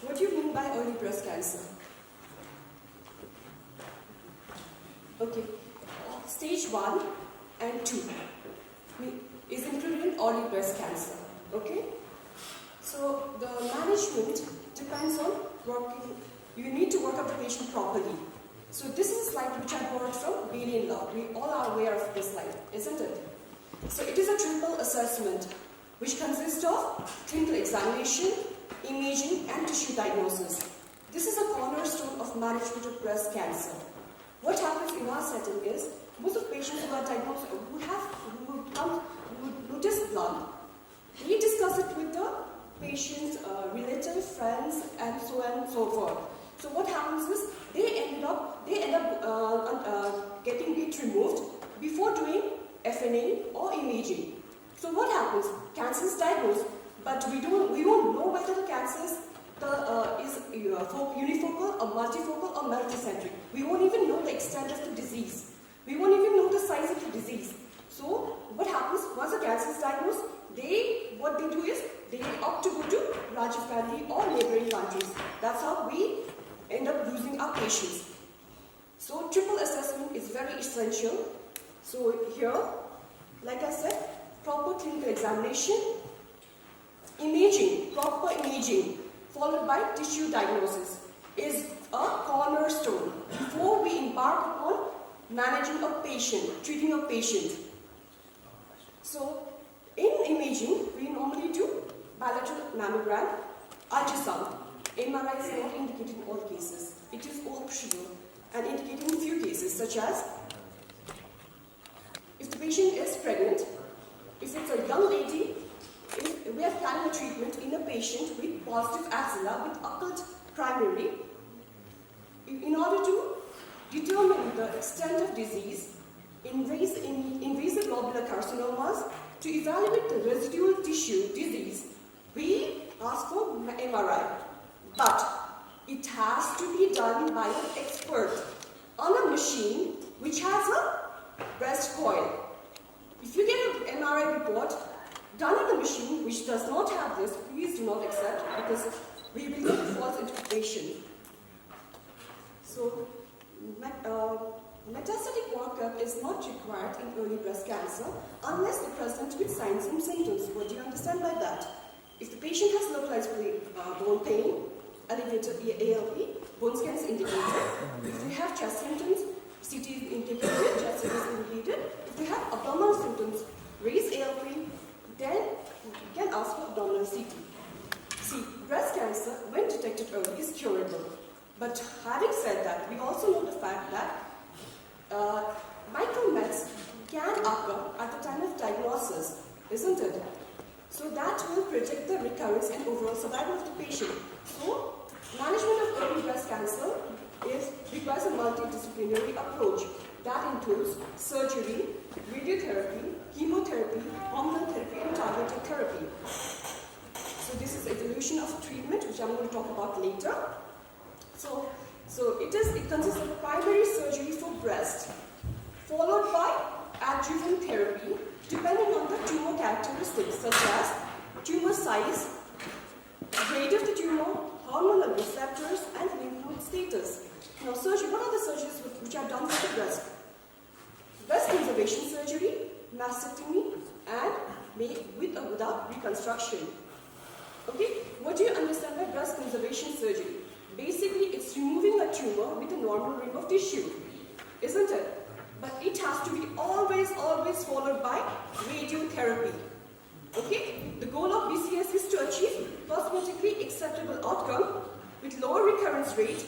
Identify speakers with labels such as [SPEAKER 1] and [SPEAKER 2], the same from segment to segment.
[SPEAKER 1] What do you mean by early breast cancer? Okay, stage 1 and 2 is included in early breast cancer. Okay, so the management depends on working. You need to work up the patient properly. So this is a slide which I borrowed from Bailey and Law. We all are aware of this slide, isn't it? So it is a triple assessment which consists of clinical examination, imaging and tissue diagnosis. This is a cornerstone of management of breast cancer. What happens in our setting is, most of patients who are diagnosed, who notice blood, we discuss it with the patient's relative, friends, and so on and so forth. So what happens is, they end up getting it removed before doing FNA or imaging. So what happens? Cancer is diagnosed, but we won't know whether the cancer is unifocal or multifocal or multicentric. We won't even know the extent of the disease. We won't even know the size of the disease. So what happens once the cancer is diagnosed? What they do is they opt to go to Rajiv Gandhi or neighboring countries. That's how we end up losing our patients. So triple assessment is very essential. So here, like I said, proper clinical examination, imaging, proper imaging, followed by tissue diagnosis is a cornerstone before we embark upon managing a patient, treating a patient. So in imaging, we normally do bilateral mammogram, ultrasound. MRI is not indicated in all cases. It is optional and indicated in few cases, such as if the patient is pregnant, if it's a young lady, if we are planning a treatment in a patient with positive axilla with occult primary, in order to determine the extent of disease, invasive lobular carcinomas, to evaluate the residual tissue disease, we ask for MRI. But it has to be done by an expert on a machine which has a breast coil. If you get an MRI report done on a machine which does not have this, please do not accept, because we will get false interpretation. So, metastatic workup is not required in early breast cancer unless the present with signs and symptoms. What do you understand by that? If the patient has localized bone pain, elevated ALP, bone scan is indicated. If they have chest symptoms, CT is indicated, chest is indicated. If they have abdominal symptoms, raised ALP, then you can ask for abdominal CT. See, breast cancer, when detected early, is curable. But having said that, we also know the fact that micromets can occur at the time of diagnosis, isn't it? So that will predict the recurrence and overall survival of the patient. So, management of early breast cancer requires a multidisciplinary approach. That includes surgery, radiotherapy, chemotherapy, hormonal therapy, and targeted therapy. So this is evolution of treatment, which I'm going to talk about later. So it consists of primary surgery for breast, followed by adjuvant therapy, depending on the tumor characteristics, such as tumor size, grade of the tumor, hormonal receptors, and lymph node status. Now, surgery. What are the surgeries which are done for the breast? Breast conservation surgery, mastectomy, and with or without reconstruction. Okay, what do you understand by breast conservation surgery? Basically, it's removing a tumor with a normal ring of tissue, isn't it? But it has to be always followed by radiotherapy. Okay, the goal of BCS is to achieve cosmetically acceptable outcome with lower recurrence rate,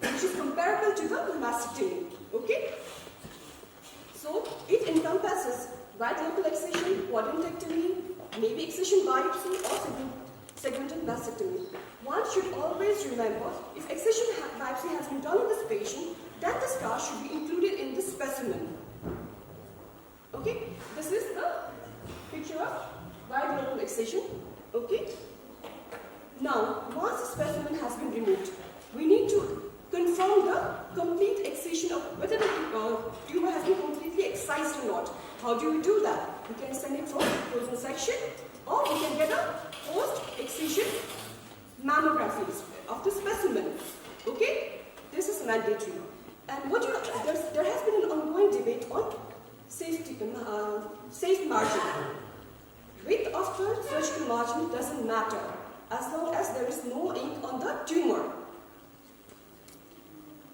[SPEAKER 1] which is comparable to the mastectomy. Okay, so it encompasses right local excision, quadrantectomy, maybe excision biopsy, or segmental mastectomy. One should always remember, if excision biopsy has been done in this patient, then the scar should be included in the specimen. Okay, this is the picture of right local excision. Okay, now once the specimen has been removed, we need to confirm the complete excision of whether the tumor has been completely excised or not. How do we do that? We can send it for frozen section, or we can get a post-excision mammographies of the specimen. Okay? This is mandatory. And there has been an ongoing debate on safe margin. Width of the surgical margin doesn't matter as long as there is no ink on the tumor.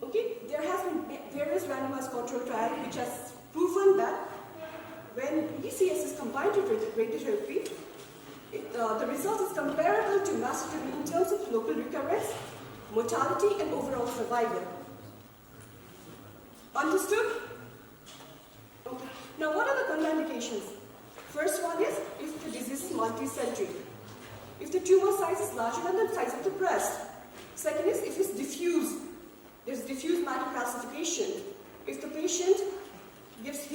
[SPEAKER 1] Okay? There has been various randomized control trials which has proven that when BCS is combined with radiotherapy, the result is comparable to mastectomy in terms of local recurrence, mortality, and overall survival. Understood? Okay. Now, what are the contraindications? First one is if the disease is multicentric. If the tumor size is larger than the size of the breast. Second is if it's diffuse. There's diffuse microcalcification. If the patient gives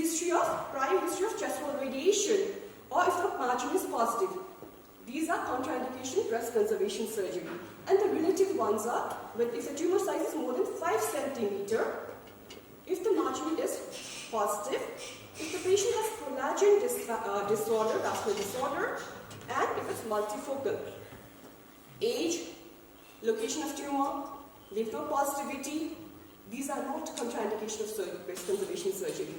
[SPEAKER 1] prior history of chest wall radiation, or if the margin is positive. These are contraindication breast conservation surgery. And the relative ones are if the tumor size is more than 5 centimeters, if the margin is positive, if the patient has collagen disorder, vascular disorder, and if it's multifocal. Age, location of tumor, lymph node positivity, these are not contraindication of breast conservation surgery.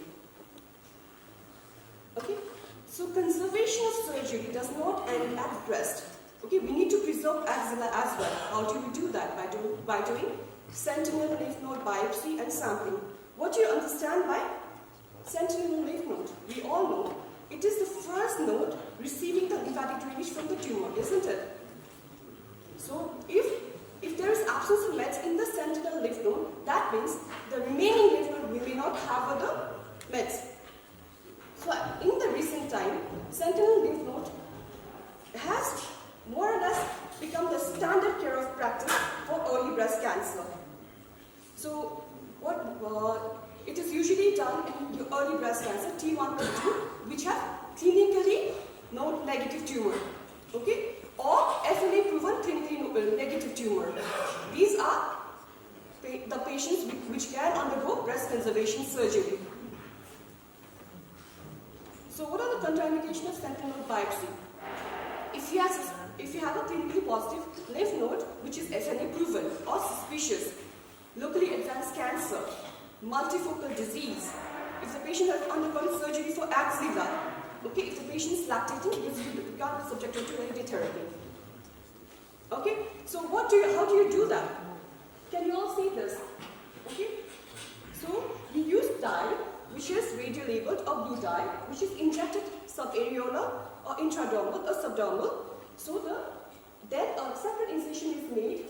[SPEAKER 1] Okay? So conservation of surgery does not end at breast. Okay, we need to preserve axilla as well. How do we do that? By doing sentinel lymph node biopsy and sampling. What do you understand by sentinel lymph node? We all know it is the first node receiving the lymphatic drainage from the tumor, isn't it? So if there is absence of meds in the sentinel lymph node, that means the remaining lymph node we may not have the meds. So in the recent time, sentinel lymph node has more or less become the standard care of practice for early breast cancer. So it is usually done in your early breast cancer, T1 to 2, which have clinically node negative tumor. Okay? Or FNA proven clinically negative tumor. These are the patients which can undergo breast conservation surgery. So what are the contraindications of sentinel node biopsy? If you have a clinically positive lymph node, which is FNA proven or suspicious, locally advanced cancer, multifocal disease, if the patient has undergone surgery for axilla, okay, if the patient is lactating, you can't be subjected to radiotherapy. Okay, so how do you do that? Can you all see this? Okay, so you use dye, which is radiolabeled or blue dye, which is injected subareolar or intradermal or subdermal. So then a separate incision is made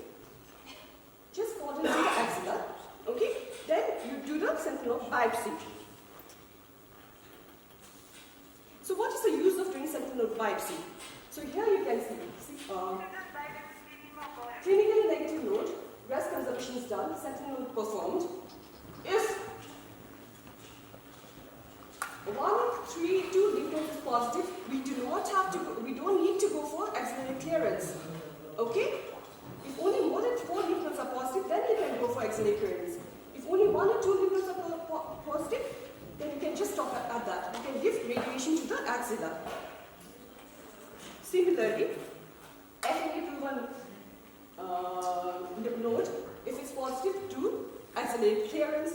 [SPEAKER 1] just according to the axilla. Okay, then you do the sentinel biopsy. So what is the use of doing sentinel biopsy? So here you can see clinically negative node, breast conservation is done, sentinel node performed. If 1 of 2 lymph nodes is positive, we don't need to go for axillary clearance. Okay? If only more than 4 lymph nodes are positive, then you can go for axillary clearance. If only 1 or 2 lymph nodes are positive, then you can just stop at that. You can give radiation to the axilla. Similarly, FNA proven lymph node, if it's positive, do axillary clearance.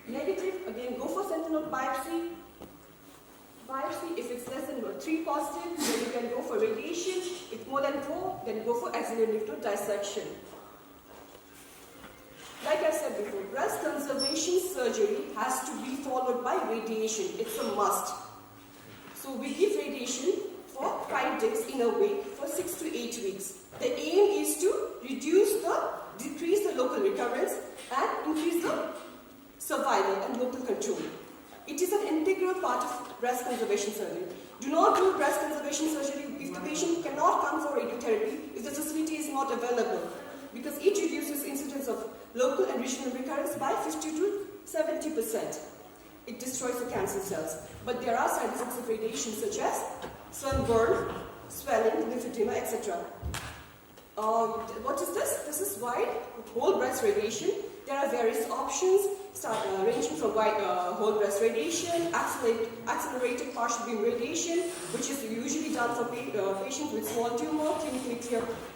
[SPEAKER 1] Negative, again go for sentinel biopsy. If it's less than 3 positive, then you can go for radiation. If more than 4, then go for axillary lymph node dissection. Like I said before, breast conservation surgery has to be followed by radiation. It's a must. So we give radiation for 5 days in a week for 6 to 8 weeks. The aim is to decrease the local recurrence and increase the survival and local control. It is an integral part of breast conservation surgery. Do not do breast conservation surgery if the patient cannot come for radiotherapy, if the facility is not available, because it reduces incidence of local and regional recurrence by 50 to 70%. It destroys the cancer cells. But there are side effects of radiation such as sunburn, swelling, lymphedema, etc. What is this? This is wide, whole breast radiation. There are various options. ranging from whole breast radiation, accelerated partial beam radiation, which is usually done for patients with small tumor, clinically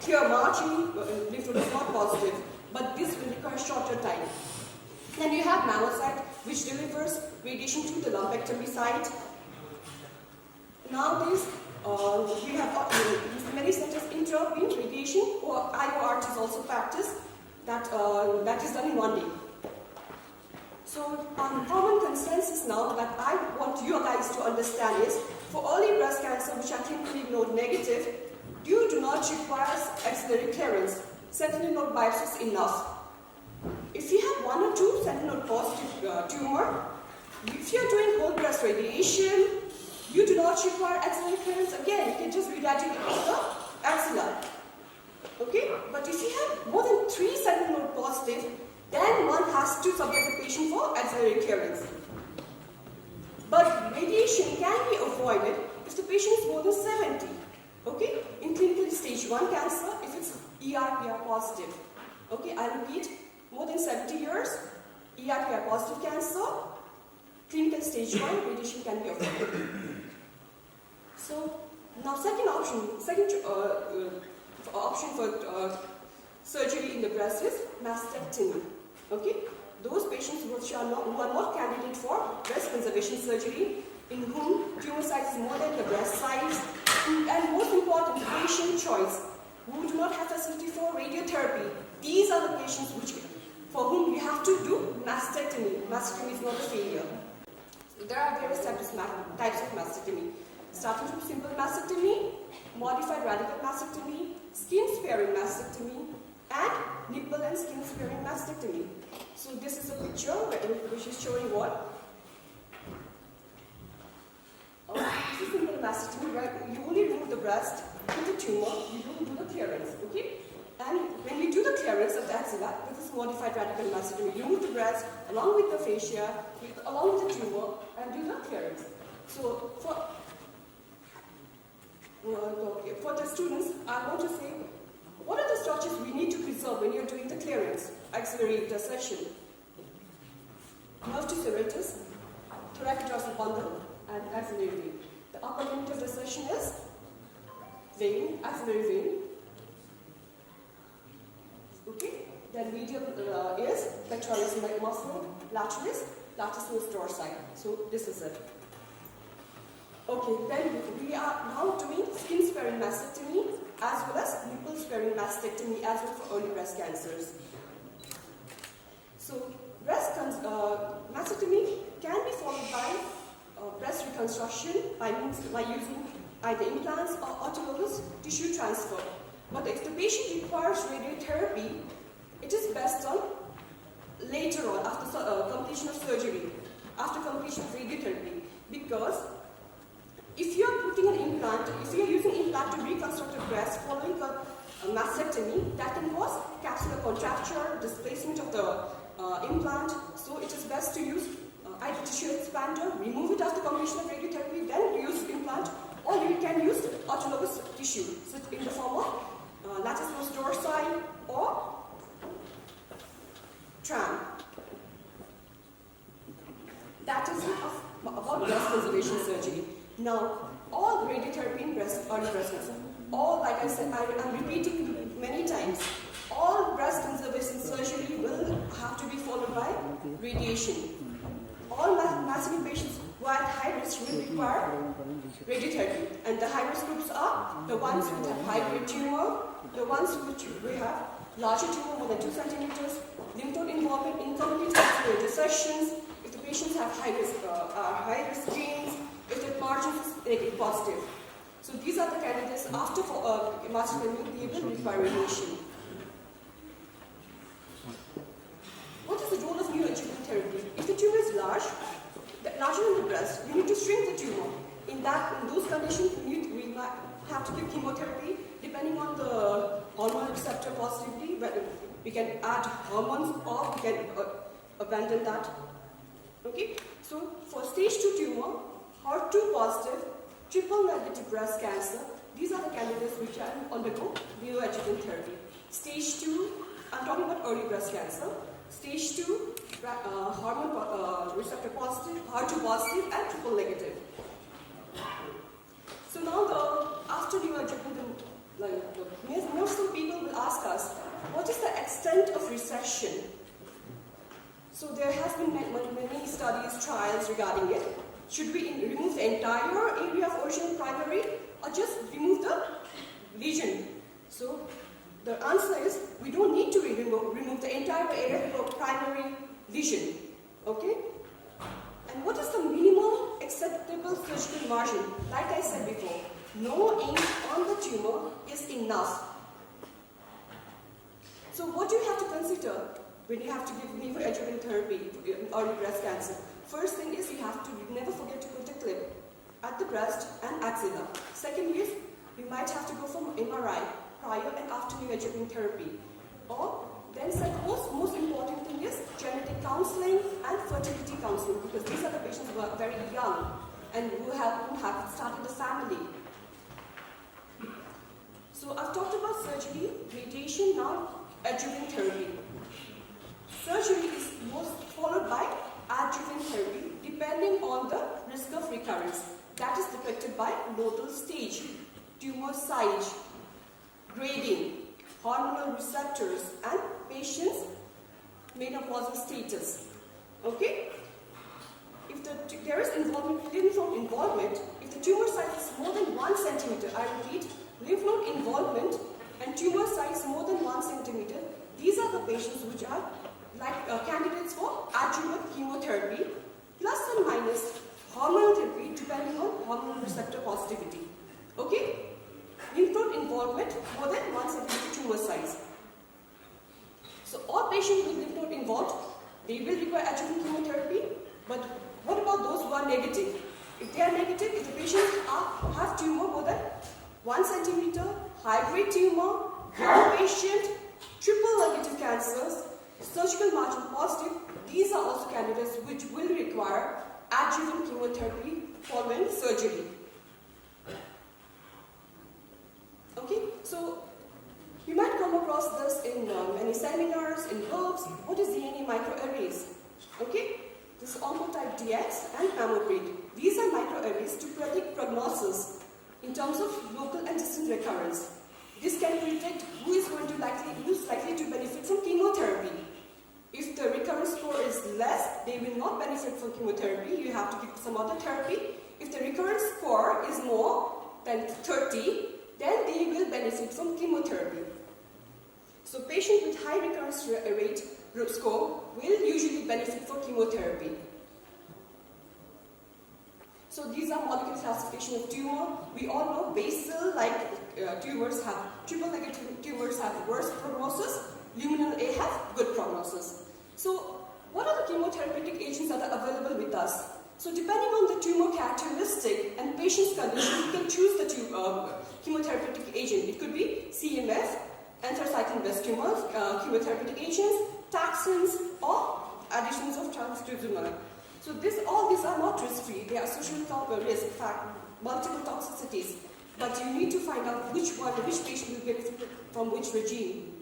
[SPEAKER 1] clear margin, lymph node is not positive, but this will require shorter time. Then you have mammocyte, which delivers radiation to the lumpectomy site. Nowadays, we have many centers intra-beam radiation, or IORT is also practiced. That is done in 1 day. So, common consensus now that I want you guys to understand is, for early breast cancer which are clinically node negative, you do not require axillary clearance. Sentinel node biopsy is enough. If you have 1 or 2 sentinel node positive tumor, if you are doing whole breast radiation, you do not require axillary clearance. Again, you can just radiate the axilla. Okay? But if you have more than 3 sentinel node positive, then one has to subject the patient for axillary clearance. But radiation can be avoided if the patient is more than 70. Okay? In clinical stage 1 cancer, if it's ER/PR positive. Okay, I repeat, more than 70 years, ER/PR positive cancer, clinical stage 1, radiation can be avoided. So, now second option for surgery in the breast is mastectomy. Okay, those patients who are not candidate for breast conservation surgery, in whom tumor size is more than the breast size, and most important, patient choice, who do not have facility for radiotherapy. These are the patients for whom you have to do mastectomy. Mastectomy is not a failure. There are various types of mastectomy, starting from simple mastectomy, modified radical mastectomy, skin-sparing mastectomy, and nipple and skin-sparing mastectomy. So this is a picture which is showing what? This is simple mastectomy, where you only remove the breast with the tumor, you don't do the clearance, okay? And when we do the clearance of the axilla, this is modified radical mastectomy. You remove the breast along with the fascia, along with the tumor, and do the clearance. So for the students, I want to say, what are the structures we need to preserve when you're doing the clearance, axillary dissection? Nerve to serratus, thoracodorsal bundle, and axillary vein. The upper limit of dissection is vein, axillary vein. Okay. Then medial is pectoralis muscle, latissimus dorsi. So this is it. Okay, then we are now doing skin-sparing mastectomy as well as nipple-sparing mastectomy as well for early breast cancers. So mastectomy can be followed by breast reconstruction by using either implants or autologous tissue transfer. But if the patient requires radiotherapy, it is best done later on after completion of surgery, after completion of radiotherapy, because if you are putting an implant, if you are using implant to reconstruct a breast following a mastectomy, that can cause capsular contracture, displacement of the implant. So it is best to use either tissue expander, remove it after completion of radiotherapy, then use implant, or you can use autologous tissue, so in the form of latissimus dorsi or tram. That is it about breast conservation surgery. Now, all radiotherapy in early breast cancer, all, like I said, I'm repeating many times, all breast conservation surgery will have to be followed by radiation. All mastectomy patients who are at high risk will require radiotherapy. And the high risk groups are the ones who have high-grade tumor, the ones which we have larger tumor, more than 2 centimeters, lymph node involvement, incomplete axillary dissections, if the patients have high-risk genes, if the margin is positive. So these are the candidates after mastectomy, they will require radiation. What is the role of neoadjuvant therapy? If the tumor is larger than the breast, we need to shrink the tumor. In those conditions, we might have to give chemotherapy depending on the hormone receptor positivity. Whether we can add hormones or we can abandon that. Okay. So for stage 2 tumor, HER2 positive, triple negative breast cancer, these are the candidates which can undergo neoadjuvant therapy. Stage 2, I'm talking about early breast cancer. stage 2, hormone receptor positive, HER2 positive, and triple negative. So now, after neoadjuvant, most of the people will ask us, what is the extent of recession? So there has been many studies, trials regarding it. Should we remove the entire area of original primary, or just remove the lesion? So the answer is, we don't need to remove the entire area of primary lesion. Okay? And what is the minimum acceptable surgical margin? Like I said before, no ink on the tumor is enough. So what do you have to consider when you have to give neoadjuvant therapy in early breast cancer? First thing is, you have to never forget to put a clip at the breast and axilla. Second is, you might have to go for MRI prior and after neoadjuvant therapy. Or then most important thing is genetic counseling and fertility counseling, because these are the patients who are very young and who have started a family. So I've talked about surgery, radiation, now adjuvant therapy. Surgery is most followed by adjuvant therapy depending on the risk of recurrence. That is depicted by nodal stage, tumor size, grading, hormonal receptors, and patient's menopausal status. Okay? If there is lymph node involvement, if the tumor size is more than 1 centimeter, I repeat, lymph node involvement and tumor size more than 1 centimeter, these are the patients which are candidates for adjuvant chemotherapy, plus and minus hormonal therapy depending on hormonal receptor positivity. Okay? Lymph node involvement more than 1 centimeter tumor size. So all patients with lymph node involved, they will require adjuvant chemotherapy. But what about those who are negative? If they are negative, if the patients have tumor more than 1 centimeter, high-grade tumor, young patient, triple negative cancers, surgical margin positive, these are also candidates which will require adjuvant chemotherapy following surgery. Okay, so you might come across this in many seminars, in books. What is DNA microarrays? Okay, this is oncotype DX and mammogram. These are microarrays to predict prognosis in terms of local and distant recurrence. This can predict who is likely to benefit from chemotherapy. If the recurrence score is less, they will not benefit from chemotherapy. You have to give some other therapy. If the recurrence score is more than 30, then they will benefit from chemotherapy. So patients with high recurrence rate score will usually benefit from chemotherapy. So these are molecular classification of tumor. We all know basal-like tumors have, triple negative tumors have worse prognosis, luminal A have good prognosis. So what are the chemotherapeutic agents that are available with us? So depending on the tumor characteristic and patient's condition, you can choose the chemotherapeutic agent. It could be CMF, anthracycline-based tumors, chemotherapeutic agents, taxanes, or additions of trastuzumab. So all these are not risk-free. They are associated with risk, in fact, multiple toxicities. But you need to find out which patient will benefit from which regime.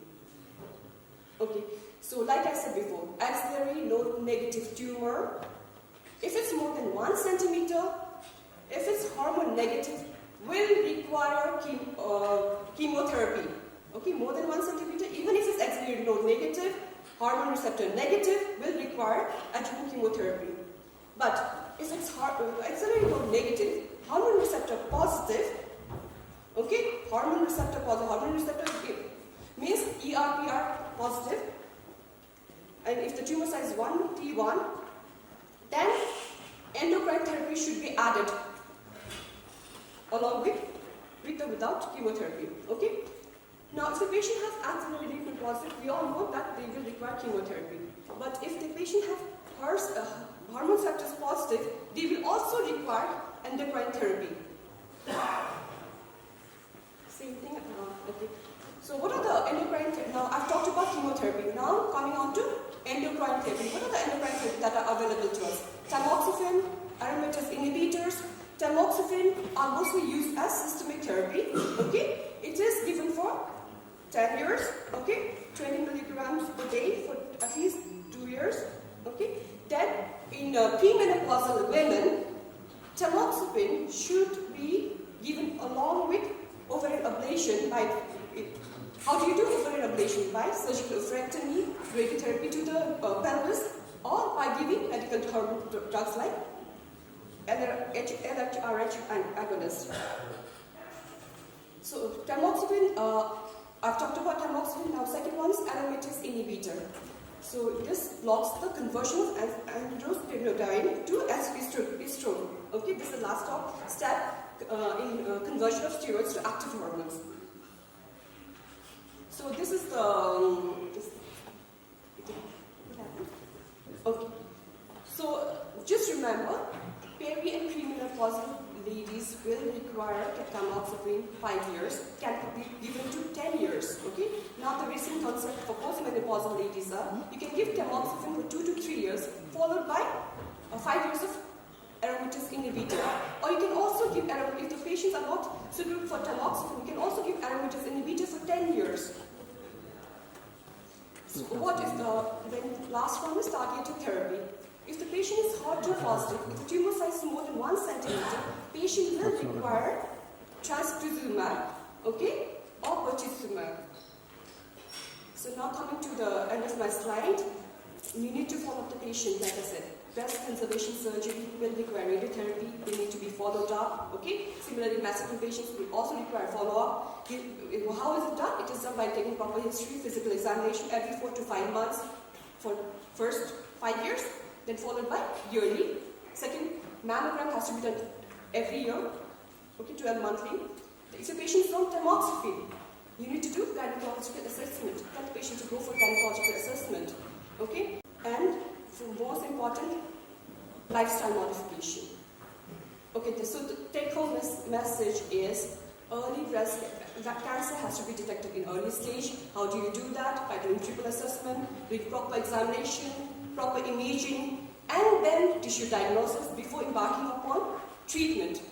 [SPEAKER 1] Okay, so like I said before, axillary node negative tumor, if it's more than 1 centimeter, if it's hormone negative, will require chemotherapy. Okay, more than 1 centimeter, even if it's axillary node negative, hormone receptor negative, will require adjuvant chemotherapy. But if it's axillary node negative, hormone receptor positive, okay, hormone receptor means ERPR positive, and if the tumor size is 1 T1, then endocrine therapy should be added along with or without chemotherapy. Okay. Now, if the patient has axillary node positive, we all know that they will require chemotherapy. But if the patient has hormone receptors positive, they will also require endocrine therapy. Same thing. Okay. So what are the endocrine therapy? Now, I've talked about chemotherapy. Now, coming on to endocrine therapy. What are the endocrine therapies that are available to us? Tamoxifen, aromatase inhibitors. Tamoxifen are mostly used as systemic therapy. Okay. It is given for 10 years. Okay. 20 milligrams per day for at least in premenopausal women, tamoxifen should be given along with ovarian ablation by, how do you do ovarian ablation? By surgical oophorectomy, radiotherapy to the pelvis, or by giving medical drugs like LHRH agonist. So tamoxifen, I've talked about tamoxifen. Now second one is aromatase inhibitor. So this blocks the conversion of androstenedione to estrone. Okay, this is the last step in conversion of steroids to active hormones. So this is the okay. So just remember, peri and premenopausal ladies will require tamoxifen 5 years, can be given to 10 years. Okay. Now the recent concept for postmenopausal ladies are you can give tamoxifen for 2 to 3 years, followed by 5 years of aromatase inhibitor. Or you can also give, if the patients are not suitable for tamoxifen, you can also give aromatase inhibitor for 10 years. So what is then last one is targeted therapy. If the patient is HER2 positive, if the tumor size is more than 1 centimeter, patient will require trastuzumab, okay, or pertuzumab. So now coming to the end of my slide, you need to follow up the patient, like I said. Breast conservation surgery will require radiotherapy, they need to be followed up, okay? Similarly, mastectomy patients will also require follow-up. How is it done? It is done by taking proper history, physical examination every 4 to 5 months for first 5 years, then followed by yearly. Second, mammogram has to be done every year, okay, 12 monthly. If the patient is on tamoxifen, you need to do gynecological assessment. Tell the patient to go for gynecological assessment, okay? And most important, lifestyle modification. Okay, so the take-home message is early breast cancer has to be detected in early stage. How do you do that? By doing triple assessment, with proper examination, proper imaging, and then tissue diagnosis before embarking upon treatment.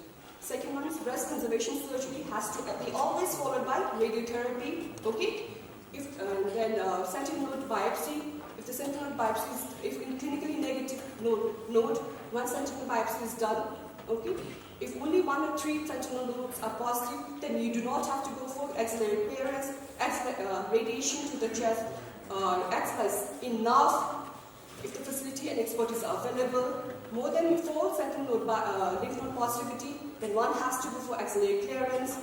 [SPEAKER 1] Second one is breast conservation surgery has to be always followed by radiotherapy. Okay, if then sentinel node biopsy. If the sentinel node biopsy is, if in clinically negative node, one sentinel biopsy is done. Okay, if only 1 or 3 sentinel nodes are positive, then you do not have to go for axillary clearance, radiation to the chest, axilla enough. If the facility and expertise are available, more than 4 sentinel node lymph node positivity, then one has to go for axillary clearance.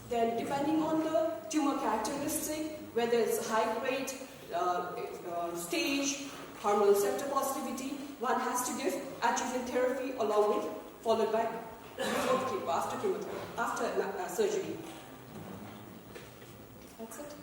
[SPEAKER 1] Then depending on the tumor characteristic, whether it's high grade, stage, hormonal receptor positivity, one has to give adjuvant therapy along with, followed by after chemotherapy, after surgery. That's it.